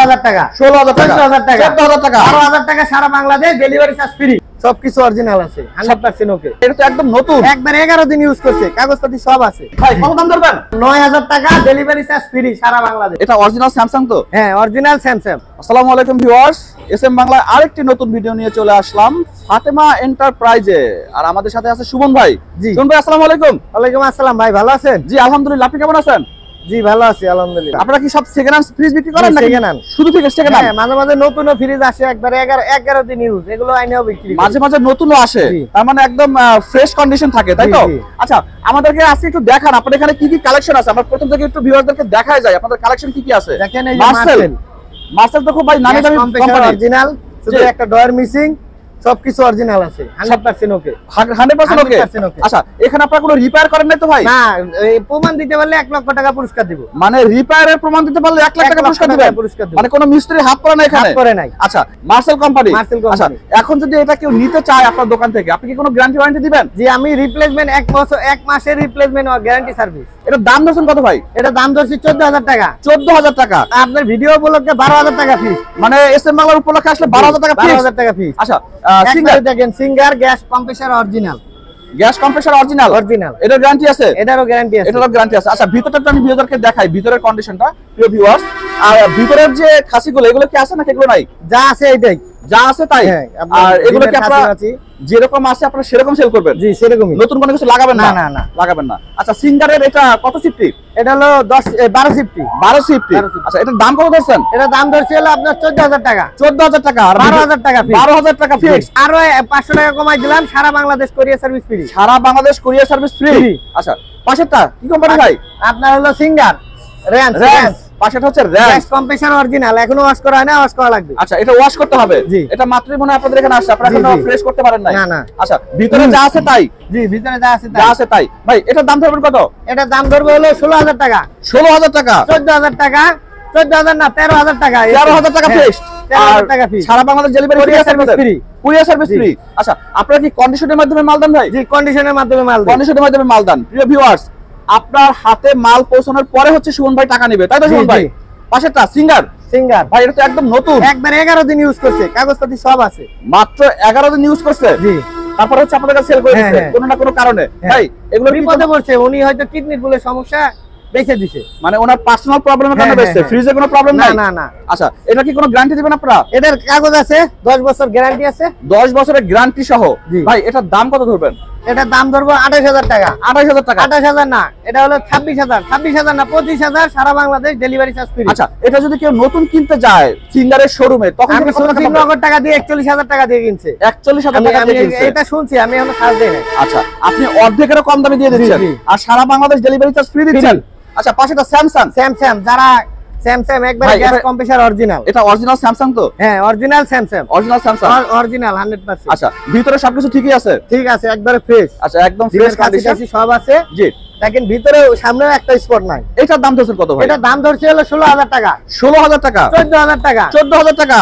16,000 টাকা, 16,000 টাকা, 14,000 টাকা, 14,000 টাকা, 12,000 টাকা সারা বাংলাদেশ, ডেলিভারি চার্জ ফ্রি। সবকিছু অরিজিনাল আছে, 100% ওকে। এটা তো একদম নতুন, একবার 11 দিন ইউজ করছে, কাগজপাতি সব আছে। ভাই কত দাম ধরবেন? 9,000 টাকা, ডেলিভারি চার্জ ফ্রি সারা বাংলাদেশ। এটা অরিজিনাল স্যামসাং তো? হ্যাঁ, অরিজিনাল স্যামসাং। আসসালামু আলাইকুম ভিউয়ার্স, এসএম বাংলায় আরেকটি নতুন ভিডিও নিয়ে চলে আসলাম ফাতেমা এন্টারপ্রাইজে। আর আমাদের সাথে আছে সুমন ভাই। জি সুমন ভাই আসসালামু আলাইকুম। ওয়ালাইকুম আসসালাম ভাই, ভালো আছেন? জি আলহামদুলিল্লাহ, আপনি কেমন আছেন? জি ভালো আছি আলহামদুলিল্লাহ। আপনারা কি সব সেকেন্ড হ্যান্ড ফ্রিজ বিক্রি করেন নাকি? সেকেন্ড হ্যান্ড, শুধু থেকে সেকেন্ড হ্যাঁ, হ্যান্ড? মাঝে মাঝে নতুন ফ্রিজ আসে, একবারে 11 দিন ইউজ, এগুলো আইনেও বিক্রি করি। মাঝে মাঝে নতুনও আসে, জি। তার মানে একদম ফ্রেশ কন্ডিশন থাকে, তাই তো? জি, জি। আচ্ছা, আমাদেরকে আজকে একটু দেখান আপনাদের এখানে কি কি কালেকশন আছে। আমরা প্রথম থেকে একটু ভিউয়ারদেরকে দেখাই যায় আপনাদের কালেকশন কি কি আছে। দেখেন এই যে মার্সেল, মার্সেল তো খুব ভাই নামি দামি কোম্পানি, অরিজিনাল, শুধু জি। একটা ডয়ার মিসিং, সবকিছু অরিজিনাল আছে, 100% ওকে। 100% ওকে। 100% ওকে। আচ্ছা, এখানে আপনারা কোনো রিপেয়ার করেন নাই তো ভাই? না, এই প্রমাণ দিতে পারলে 1 লক্ষ টাকা পুরস্কার দিব। মানে রিপেয়ারের প্রমাণ দিতে পারলে 1 লাখ টাকা পুরস্কার দিবেন? পুরস্কার দিব। মানে কোনো মিস্ত্রি হাত পড়ে না এখানে? হাত পড়ে নাই। আচ্ছা, মার্সেল কোম্পানি। মার্সেল আচ্ছা, কোম্পানি। এখন যদি এটা কেউ নিতে চায় আপনার দোকান থেকে, আপনি কি কোনো গ্যারান্টি ওয়ারেন্টি দিবেন? জি, আমি রিপ্লেসমেন্ট 1 মাসের রিপ্লেসমেন্ট গ্যারান্টি সার্ভিস। এটা দাম ধরছেন কত ভাই? এটা দাম ধরছি 14,000 টাকা। 14,000 টাকা। আপনার ভিডিও উপলক্ষে 12,000 টাকা ফিস। মানে এসএম বাংলার উপলক্ষে আসলে 12,000 টাকা ফিক্স। 12,000 টাকা ফিস। আচ্ছা, সিঙ্গার সিঙ্গার দেখেন, singer gas compressor original. Gas compressor original. Original. এটার গ্যারান্টি আছে? এটারও গ্যারান্টি আছে। এটারও গ্যারান্টি আছে। আচ্ছা, ভিতরটা আমি ভিউয়ারদেরকে দেখাই, ভিতরের কন্ডিশনটা প্রিয় ভিউয়ার্স। আর ভিতরের যে খাসিগুলো, এগুলো কি আছে নাকি এগুলো নাই? যা আছে এটাই। যা আছে তাই। হ্যাঁ, আর এগুলো কি আপনারা আছে? যেরকম আছে আপনারা সেরকম সেল করবেন? জি, সেরকমই। নতুন কোনো কিছু লাগাবেন না? না, না। লাগাবেন না। আচ্ছা, সিঙ্গারের এটা কত সিফটি? এটা হলো 12 সিফটি। 12 সিফটি। 12 সিফটি। আচ্ছা, এটার দাম কত ধরছেন? এটা দাম ধরছে হলো আপনার 14,000 টাকা। 14,000 টাকা। আর 12,000 টাকা ফিক্স। 12,000 টাকা ফিক্স। আরো 500 টাকা কমাই দিলাম, সারা বাংলাদেশ কোরিয়ার সার্ভিস ফ্রি। সারা বাংলাদেশ কোরিয়ার সার্ভিস ফ্রি। ফ্রি। আচ্ছা, পাশেরটা কি কোম্পানি ভাই? আপনার হলো সিঙ্গার রেঞ্জ। র্যান্স। পাশেরটা হচ্ছে র্যান্স। গ্যাস কম্প্রেসার অরিজিনাল, এখনো ওয়াশ করা হয় না, ওয়াশ করা লাগবে। আচ্ছা, এটা ওয়াশ করতে হবে? জি। এটা মাত্রই মনে হয় আপনাদের এখানে আসছে, আপনারা জি, এখনো জি। ফ্রেশ করতে পারেন নাই? না, না। আচ্ছা, ভিতরে যা আছে তাই? জি, ভিতরে যা আছে যা তাই। আছে তাই। ভাই এটার দাম ধরবেন কত? এটা দাম ধরবে হলো 16,000 টাকা। 16,000 টাকা। 14,000 টাকা, 14,000 না, 13,000 টাকা। 13,000 টাকা হ্যাঁ, ফিক্সড। 13,000 টাকা ফিক্স। সারা Bangladesh delivery Courier service free। Courier service জি। ফ্রি। আচ্ছা, আপনারা কি কন্ডিশনের মাধ্যমে মাল দেন ভাই? জি, কন্ডিশনের মাধ্যমে মাল দেয়। কন্ডিশনের মাধ্যমে মাল দেন। প্রিয় ভিউয়ার্স, আপনার হাতে মাল পৌঁছানোর পরে হচ্ছে সুমন ভাই টাকা নেবে, তাই তো জি, সুমন ভাই? জি। পাশেরটা সিঙ্গার। সিঙ্গার ভাই এটা তো একদম নতুন, একবার 11 দিন ইউজ করছে, কাগজপাতি সব আছে। মাত্র 11 দিন ইউজ করছে। জি। তারপর হচ্ছে আপনাদের কাছে সেল করে হ্যাঁ, দিচ্ছে হ্যাঁ। কোনো না কোনো কারণে। হ্যাঁ। ভাই এগুলো কি বিপদে পড়ছে, উনি হয়তো কিডনির বলে সমস্যা, বেঁচে দিছে। মানে ওনার পার্সোনাল প্রবলেমের কারণে হ্যাঁ, বেচছে? হ্যাঁ, ফ্রিজে কোনো প্রবলেম না, নাই? না, না। আচ্ছা, এটা কি কোনো গ্যারান্টি দিবেন আপনারা? এটার কাগজ আছে, 10 বছর গ্যারান্টি আছে। 10 বছরের গ্যারান্টি সহ। জি। ভাই এটার দাম কত ধরবেন? এটার দাম ধরবো 28,000 টাকা। 28,000 টাকা। 28,000 না, এটা হলো 26,000। 26,000 না, 25,000, সারা বাংলাদেশ ডেলিভারি চার্জ ফ্রি। আচ্ছা, এটা যদি কেউ নতুন কিনতে যায় সিঙ্গারের শোরুমে, তখন আমি কত টাকা শুনছি পাবে? নগদ টাকা দিয়ে 41,000 টাকা দিয়ে কিনছে। 41,000 আমি টাকা আমি দিয়ে কিনছে। এটা শুনছি, আমি এখনো সার্চ দেই নাই। আচ্ছা, আপনি অর্ধেকেরও কম দামে দিয়ে দিচ্ছেন, জি। আর সারা বাংলাদেশ ডেলিভারি চার্জ ফ্রি দিচ্ছেন। আচ্ছা, পাশেটা স্যামসাং। স্যামসাং, যারা স্যামসাং একবার ভাই, গ্যাস এটা- কম্প্রেসার অরিজিনাল। এটা অরিজিনাল স্যামসাং তো? হ্যাঁ, original Samsung. Original Samsung. Original 100%। আচ্ছা, ভিতরে সবকিছু ঠিকই আছে? ঠিক আছে, একবারে ফ্রেশ। আচ্ছা, একদম ফ্রেশ কন্ডিশন। সব আছে। জি। দেখেন ভিতরে, সামনে একটা স্পট নাই। এটার দাম ধরছেন কত ভাই? এটা দাম ধরছে হলো 16,000 টাকা। 16,000 টাকা। 14,000 টাকা। 14,000 টাকা।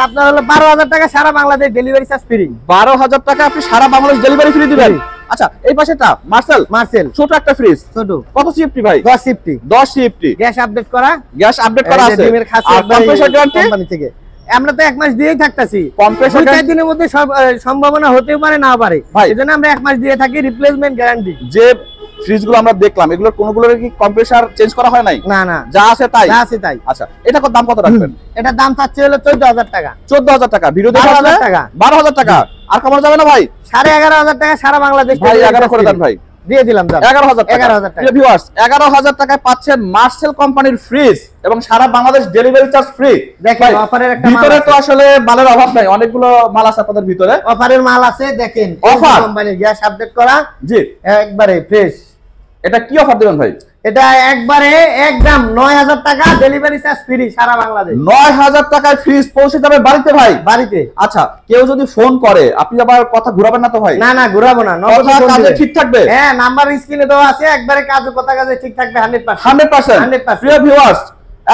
আপনার হলো 12,000 টাকা, সারা বাংলাদেশ ডেলিভারি চার্জ ফ্রি। 12,000 টাকা আপনি সারা বাংলাদেশ ডেলিভারি ফ্রি দিবেন। আচ্ছা, এই পাশেটা মার্সেল। মার্সেল ছোট একটা ফ্রিজ, ছোট, কত সিএফটি ভাই? 10 সিফটি। 10 সিএফটি। গ্যাস আপডেট করা, গ্যাস আপডেট করা আছে। ডিমের খাসি আর কম্প্রেসার গ্যারান্টি? কোম্পানি থেকে। আমরা তো 1 মাস দিয়েই থাকতাছি। কম্প্রেসার 2-4 দিনের মধ্যে সম্ভাবনা হতেও পারে, না পারে। ভাই। এজন্য আমরা 1 মাস দিয়ে থাকি, রিপ্লেসমেন্ট গ্যারান্টি। যে ফ্রিজগুলো আমরা দেখলাম, এগুলোর কোনগুলোর কি কম্প্রেসার চেঞ্জ করা হয় নাই? না, না, যা আছে তাই। যা আছে তাই। আচ্ছা, এটা কত দাম কত রাখবেন? এটার দাম চাচ্ছে হলো 14,000 টাকা। 14,000 টাকা। ভিডিও দেখে 12,000 আসলে টাকা। 12,000 টাকা। আর কমানো যাবে না ভাই? 11,500 টাকা, সারা বাংলাদেশ ভাই delivery 11 করে charge দেন ভাই। দিয়ে দিলাম। 11,000 টাকা। 11,000 টাকা। প্রিয় ভিউয়ার্স, 11,000 টাকায় পাচ্ছেন মার্সেল কোম্পানির ফ্রিজ এবং সারা বাংলাদেশ ডেলিভারি চার্জ ফ্রি। দেখেন, অফারের একটা মাল ভিতরে আছে। তো আসলে মালের অভাব নাই, অনেকগুলো মাল আছে আপনাদের ভিতরে। অফারের মাল আছে, দেখেন। অফার? কোম্পানির গ্যাস আপডেট করা, জি। একবারে ফ্রেশ। এটা কি অফার দিবেন ভাই? এটা একবারে একদম 9,000 টাকা, ডেলিভারি চার্জ ফ্রি সারা বাংলাদেশ। 9,000 টাকায় ফ্রিজ পৌঁছে যাবে বাড়িতে ভাই? বাড়িতে। আচ্ছা, কেউ যদি ফোন করে, আপনি আবার কথা ঘুরাবেন না তো ভাই? না, না, ঘুরাবো না। কথা কাজে ঠিক থাকবে? হ্যাঁ, নাম্বার স্ক্রিনে দেওয়া আছে, একবারে কথা কাজে ঠিক থাকবে 100%। 100%। প্রিয় ভিউয়ার্স,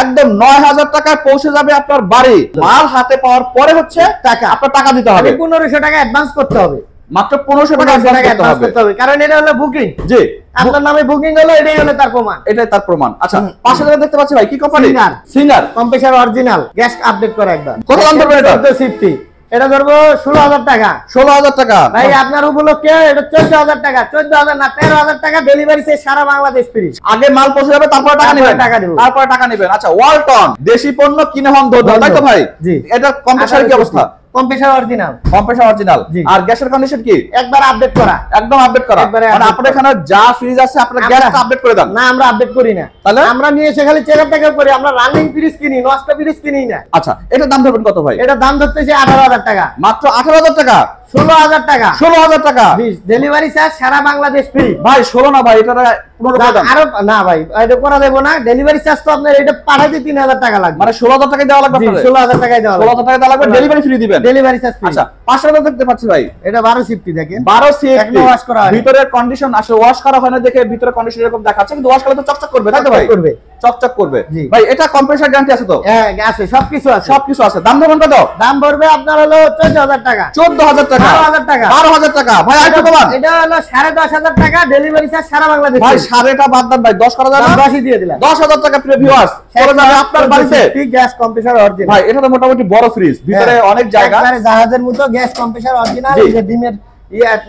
একদম 9,000 টাকায় পৌঁছে যাবে আপনার বাড়ি। মাল হাতে পাওয়ার পরে হচ্ছে টাকা। আপনার টাকা দিতে হবে। 1,500 টাকা অ্যাডভান্স করতে হবে। মাত্র 1500 টাকা অ্যাডভান্স করতে হবে কারণ এটা হলো বুকিং। জি, আপনার নামে বুকিং হলো, এটাই হলো তার প্রমাণ। এটাই তার প্রমাণ। আচ্ছা, পাশে যেটা দেখতে পাচ্ছি ভাই কি company? Singer compressor original, gas update করা একবার। কত দাম ধরবেন এটা? 1450। এটা ধরবো 16000 টাকা। 16000 টাকা ভাই আপনার উপলক্ষে এটা 14000 টাকা, 14000 না 13000 টাকা ডেলিভারি সে সারা বাংলাদেশ ফ্রি। আগে মাল পৌঁছে যাবে, তারপর টাকা নেবেন, তারপর টাকা নেবেন। আচ্ছা, ওয়ালটন দেশি পণ্য কিনে হন ধন্য, তাই তো ভাই? জি। এটা কম্প্রেসার কি অবস্থা? Compressor original, compressor original. আর গ্যাসের কন্ডিশন কি? একবার আপডেট করা, একদম আপডেট করা। মানে আপনাদের এখানে যা ফ্রিজ আছে আপনারা গ্যাসটা আপডেট করে দেন? না, আমরা আপডেট করি না। তাহলে আমরা নিয়ে এসে খালি চেকআপ টেকআপ করি, আমরা রানিং ফ্রিজ কিনি, নষ্ট ফ্রিজ কিনি না। আচ্ছা, এটার দাম ধরবেন কত ভাই? এটা দাম ধরতেছে 18000 টাকা। মাত্র 18000 টাকা? 16000 টাকা। 16000 টাকা ডেলিভারি চার্জ সারা বাংলাদেশ ফ্রি। ভাই 16 না ভাই, এটা 15 করে দেন। আরো না ভাই, এটা করা দেব না। ডেলিভারি চার্জ তো আপনার এটা পাঠাইতে 3000 টাকা লাগবে। মানে 16000 টাকা দেওয়া লাগবে আপনাদের? 16000 টাকায় দেওয়া লাগবে। 16000 টাকা দেওয়া লাগবে, ডেলিভারি ফ্রি দিবেন। Delivery charge free. আচ্ছা, পাশে দেখতে পাচ্ছি ভাই, এটা 1250 দেখেন। 1250 ওয়াশ করা হয়। ভিতরের কন্ডিশন আসলে ওয়াশ করা হয় না দেখে ভিতরের কন্ডিশন এরকম দেখাচ্ছে, কিন্তু ওয়াশ করলে তো চকচক করবে, তাই তো ভাই? করবে, চকচক করবে। ভাই এটা কম্প্রেসার গ্যারান্টি আছে তো? হ্যাঁ, আছে, সবকিছু আছে। সবকিছু আছে। দাম ধরবেন কত? দাম পড়বে আপনার হলো 14000 টাকা। 14000 টাকা? 12000 টাকা? 12000 টাকা। ভাই আর কত মান? এটা হলো 10500 টাকা ডেলিভারি চার্জ সারা বাংলাদেশ। ভাই 1.5 বাদ দেন ভাই, 10 করা যাবে না? 10ই দিয়ে দিলাম। 10000 টাকা প্রিয় ভিউয়ার্স চলে যাবে আপনার বাড়িতে। ঠিক, গ্যাস কম্প্রেসার অরিজিনাল। ভাই এটা তো মোটামুটি বড় ফ্রিজ, ভিতরে অনেক জায়গা, একবারে জাহাজের মতো গ্যাস কম্প্রেসার অরিজিনাল। এই যে ডিমের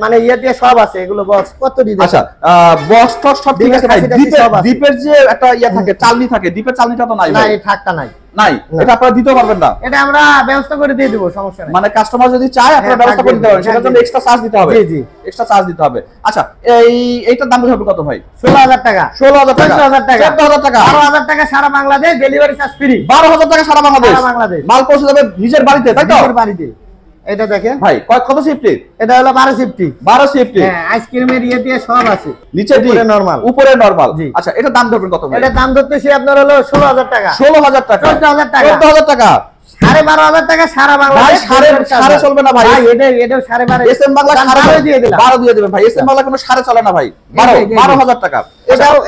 মানে দিয়ে সব আছে, এগুলো বক্স কত দিতে? আচ্ছা, বক্স টক্স সব ঠিক আছে ভাই। ডিপের যে একটা থাকে, চালনি থাকে, ডিপের চালনিটা তো নাই না, ভাই? এই ঠাকটা নাই। নাই, এটা আপনারা দিতে পারবেন না? এটা আমরা ব্যবস্থা করে দিয়ে দেব, সমস্যা নাই। মানে কাস্টমার যদি চায় আপনারা ব্যবস্থা করে দিতে পারবেন, সেটার জন্য এক্সট্রা চার্জ দিতে হবে। জি জি, এক্সট্রা চার্জ দিতে হবে। আচ্ছা, এইটার দাম হবে কত ভাই? 16000 টাকা। 16000 টাকা? 14000 টাকা? 14000 টাকা? 12000 টাকা সারা বাংলাদেশ ডেলিভারি চার্জ ফ্রি। 12000 টাকা সারা বাংলাদেশ? সারা বাংলাদেশ। মাল পৌঁছে যাবে নিজের বাড়িতে, তাই তো? নিজের বাড়িতে। এটা দেখেন ভাই কত সিফটি? এটা হলো 1250। 12 সিফটি? হ্যাঁ, আইসক্রিমের দিয়ে সব আছে, নিচে উপরে নরমাল, উপরে নরমাল। জি। আচ্ছা, এটা দাম ধরবেন কত ভাই? এটা দাম ধরতেছি আপনার হলো 16000 টাকা। 16000 টাকা? 14000 টাকা? 14000 টাকা? 12500 টাকা সারা বাংলাদেশ। সাড়ে চলবে না ভাই? এটাও 12.5 এসএম বাংলা 12 দিয়ে দিলাম। 12 দিয়ে দিবেন ভাই। এসএম বাংলা কোনো সাড়ে চলে না ভাই। 12000 টাকা।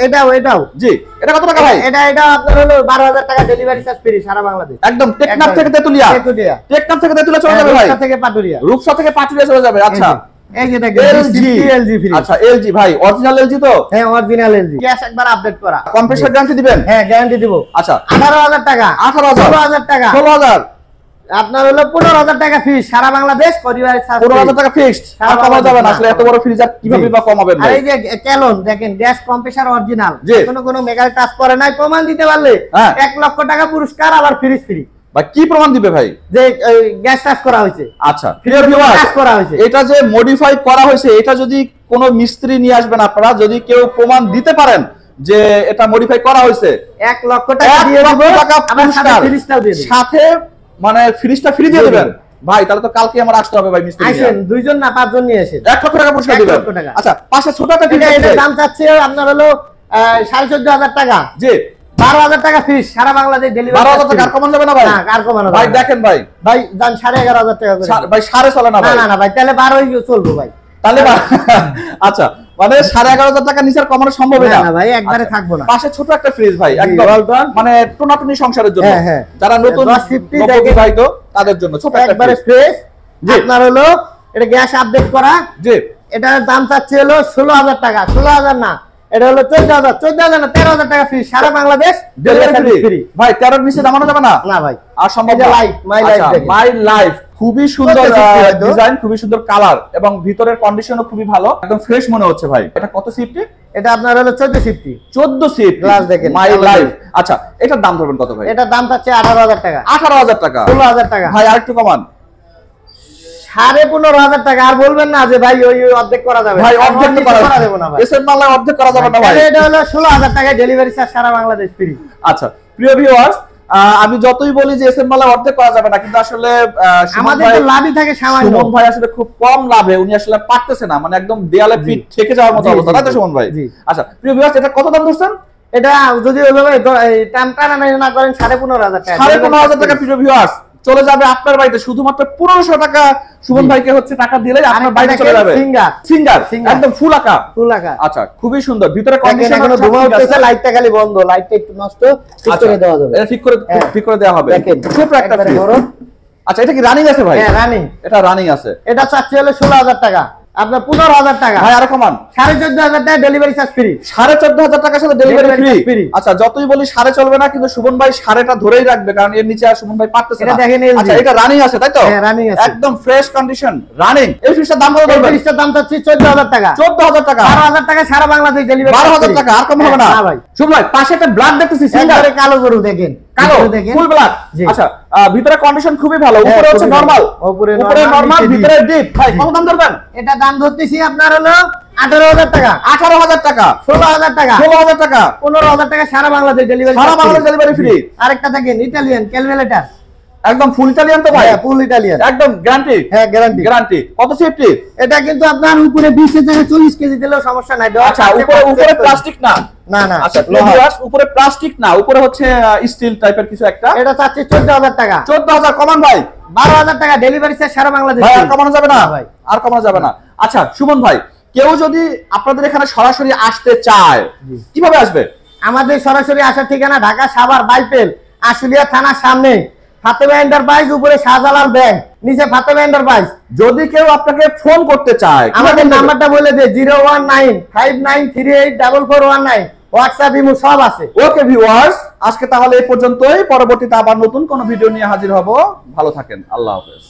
এটাও জি। এটা কত টাকা ভাই? এটা আপনার হলো 12000 টাকা ডেলিভারি চার্জ ফ্রি সারা বাংলাদেশ। একদম টেকনাফ থেকে তেতুলিয়া? টেকনাফ থেকে তেতুলিয়া চলে যাবে ভাই? রূপসা থেকে পাটুরিয়া। রূপসা থেকে পাটুরিয়া চলে যাবে। আচ্ছা, এই যে দেখেন LG ফ্রি। আচ্ছা, LG ভাই, অরিজিনাল LG তো? হ্যাঁ, অরিজিনাল LG। গ্যাস একবার আপডেট করা। কম্প্রেসার গ্যারান্টি দিবেন? হ্যাঁ, গ্যারান্টি দিব। আচ্ছা, 18000 টাকা? 18000? 16000 টাকা? 16000? আপনার হলো 15000 টাকা ফিস সারা বাংলাদেশ পরিবারের সাথে। 15000 টাকা ফিক্সড? আর কমানো যাবে না? আসলে এত বড় ফ্রিজ আর কিভাবে বা কমাবেন আর ভাই? এই যে ক্যালন দেখেন, গ্যাস কম্প্রেসার অরিজিনাল, জি। কোনো মেগাল টাচ করে নাই, প্রমাণ দিতে পারলে হ্যাঁ। 1 লক্ষ টাকা পুরস্কার, আবার ফ্রিজ ফ্রি। ভাই কি প্রমাণ দিবে ভাই? যে গ্যাস টাচ করা হয়েছে। আচ্ছা, প্রিয় ভিউয়ার্স, টাচ করা হয়েছে। এটা যে মডিফাই করা হয়েছে, এটা যদি কোনো মিস্ত্রি নিয়ে আসবেন আপনারা, যদি কেউ প্রমাণ দিতে পারেন যে এটা মডিফাই করা হয়েছে, 1 লক্ষ টাকা দিয়ে দেব, আবার সাথে ফ্রিজটাও দিয়ে দেব। সাথে মানে ফ্রিজটা ফ্রি দিয়ে দিবেন ভাই। তাহলে তো কালকে আমার আসতে হবে ভাই মিস্ত্রি নিয়ে। আসেন, 2 জন না 5 জন নিয়ে আসেন। 1 লক্ষ টাকা পুরস্কার 1 দিবেন। লক্ষ টাকা। আচ্ছা, পাশে ছোট একটা ফ্রিজ এটা দাম চাচ্ছে আপনার হলো 14500 টাকা। জি। 12000 টাকা ফিস সারা বাংলাদেশ ডেলিভারি। 12000 টাকা আর কমান যাবে না ভাই? না, আর কমানো ভাই যাবে না। দেখেন ভাই, ভাই দাম 11500 টাকা করে। ভাই সাড়ে চলে না না ভাই? না না ভাই, তাহলে 12ই চলবো ভাই। তাহলে আচ্ছা, মানে 11500 টাকা নিচে আর কমানো সম্ভব না? না ভাই, একবারে থাকবো না। পাশে ছোট একটা ফ্রিজ ভাই, একদম মানে টোনাটুনি সংসারের জন্য, হ্যাঁ, হ্যাঁ। যারা নতুন 1050 নববিবাহিত তাদের জন্য ছোট একটা একবারে ফ্রিজ। ফ্রেশ। জি। আপনার হলো এটা গ্যাস আপডেট করা। জি। এটার দাম চাচ্ছে হলো 16000 টাকা। 16000 না, এটা হলো 14000। 14000 না, 13000 টাকা ফ্রি সারা বাংলাদেশ ডেলিভারি ফ্রি। ভাই 13 নিচে দামানো যাবে না? না ভাই, আর সম্ভব এটা না। লাইফ, মাই লাইফ দেখেন। মাই লাইফ খুবই সুন্দর কত সিফটি হয়তো? ডিজাইন, খুবই সুন্দর কালার, এবং ভিতরের কন্ডিশনও খুবই ভালো, একদম ফ্রেশ মনে হচ্ছে ভাই। এটা কত সিফটি? এটা আপনার হলো 1450। 14 সিফট গ্লাস দেখেন, মাই কালো লাইফ। দেখেন। আচ্ছা, এটার দাম ধরবেন কত ভাই? এটার দাম চাচ্ছে 18000 টাকা। 18000 টাকা? 16000 টাকা? ভাই আর একটু কমান। 15000 টাকা। আর বলবেন না যে ভাই ওই অর্ধেক করা যাবে। ভাই অর্ধেক করা দেব না ভাই। এসএম মালায় অর্ধেক করা যাবে না ভাই? তাহলে এটা হলো 16000 টাকা ডেলিভারি চার্জ সারা বাংলাদেশ ফ্রি। আচ্ছা, প্রিয় ভিউয়ার্স, আমি যতই বলি যে এসএম মালায় অর্ধেক করা যাবে না, কিন্তু আসলে আমাদের তো লাভই থাকে সামান্য। সুমন ভাই আসলে খুব কম লাভে উনি আসলে পারতেছে না, মানে একদম দেয়ালে পিঠ ঠেকে যাওয়ার মতো অবস্থা, তাই তো সুমন ভাই? আচ্ছা, প্রিয় ভিউয়ার্স, এটা কত দাম ধরছেন? এটা যদি ওইভাবে টানা না করেন 15500 টাকা। 15500 টাকা প্রিয় ভিউয়ার্স চলে যাবে আপনার বাড়িতে। শুধুমাত্র 1500 টাকা সুমন ভাইকে হচ্ছে টাকা দিলেই আপনার বাড়িতে চলে যাবে। সিঙ্গার একদম ফুল আঁকা। আচ্ছা, খুবই সুন্দর। ভিতরে কন্ডিশন এখনো ধোঁয়া উঠতেছে, লাইটটা খালি বন্ধ, লাইটটা একটু নষ্ট, ঠিক করে দেওয়া যাবে। এটা ঠিক করে দেওয়া হবে। ছোট একটা ফ্রিজ। আচ্ছা, এটা কি রানিং আছে ভাই? হ্যাঁ, রানিং। এটা রানিং আছে। এটা চাচ্ছে হলো 16000 টাকা। আপনার 15,000 টাকা ভাই আরো কমান 14,500 টাকা ডেলিভারি চার্জ ফ্রি 14,500 টাকার সাথে ডেলিভারি Delivery ফ্রি। free। আচ্ছা যতই বলি সাড়ে চলবে না, কিন্তু সুমন ভাই সাড়েটা ধরেই রাখবে, কারণ এর নিচে আর সুমন ভাই পারতেছে এটা না। দেখেন LG আচ্ছা এটা রানিং আছে তাই তো? হ্যাঁ, running আছে। একদম ফ্রেশ কন্ডিশন রানিং। এই ফ্রিজটার দাম কত এই বলবেন? ফ্রিজটার দাম চাচ্ছি 14,000 টাকা 14,000 টাকা 12,000 টাকা সারা বাংলাদেশ ডেলিভারি 12,000 টাকা আর কম হবে না? ভাই সুমন ভাই পাশে একটা ব্ল্যাক দেখতেছি, সিঙ্গার একবারে কালো গরু দেখেন কালো ভিতরে দেখেন ফুল ব্ল্যাক। জি। আচ্ছা ভিতরে কন্ডিশন খুবই ভালো, হ্যাঁ, উপরে হচ্ছে খুবই নরমাল, ভালো। উপরে উপরে normal, নরমাল নিচে ভিতরে ডিপ। ভাই জি। কত দাম ধরবেন? এটা দাম ধরতেছি আপনার হলো 18,000 টাকা 18,000 টাকা 16,000 টাকা 16,000 টাকা 15,000 টাকা সারা বাংলাদেশ ডেলিভারি সারা বাংলাদেশ ডেলিভারি ফ্রি। আরেকটা দেখেন ইটালিয়ান ক্যালকুলেটর একদম ফুল ইটালিয়ান তো ভাই? হ্যাঁ ফুল ইটালিয়ান একদম গ্যারান্টি হ্যাঁ গ্যারান্টি গ্যারান্টি। কত সেফটি? এটা কিন্তু আপনার উপরে 20 থেকে 40 কেজি দিলেও সমস্যা নাই আচ্ছা উপরে প্লাস্টিক না? না না আচ্ছা লোহা। ভিউয়ার্স উপরে প্লাস্টিক না, উপরে হচ্ছে স্টিল টাইপের কিছু একটা। এটা চাচ্ছি 14,000 টাকা 14,000 কমান ভাই 12,000 টাকা ডেলিভারি চার্জ সারা বাংলাদেশ ভাই আর কমানো যাবে না না ভাই আর কমানো যাবে না। আচ্ছা সুমন ভাই কেউ যদি আপনাদের এখানে সরাসরি আসতে চায় কিভাবে আসবে? আমাদের সরাসরি আসার ঠিকানা ঢাকা সাভার বাইপেল আশুলিয়া থানার সামনে ফাতেমা এন্টারপ্রাইজ, উপরে শাহজালাল ব্যাংক, নিচে ফাতেমা এন্টারপ্রাইজ। যদি কেউ আপনাকে ফোন করতে চায় আমাদের নাম্বারটা বলে দে 01959384419 হোয়াটসঅ্যাপ ইমো সব আছে। ওকে ভিউয়ার্স আজকে তাহলে এই পর্যন্তই, পরবর্তীতে আবার নতুন কোনো ভিডিও নিয়ে হাজির হব। ভালো থাকেন, আল্লাহ হাফেজ।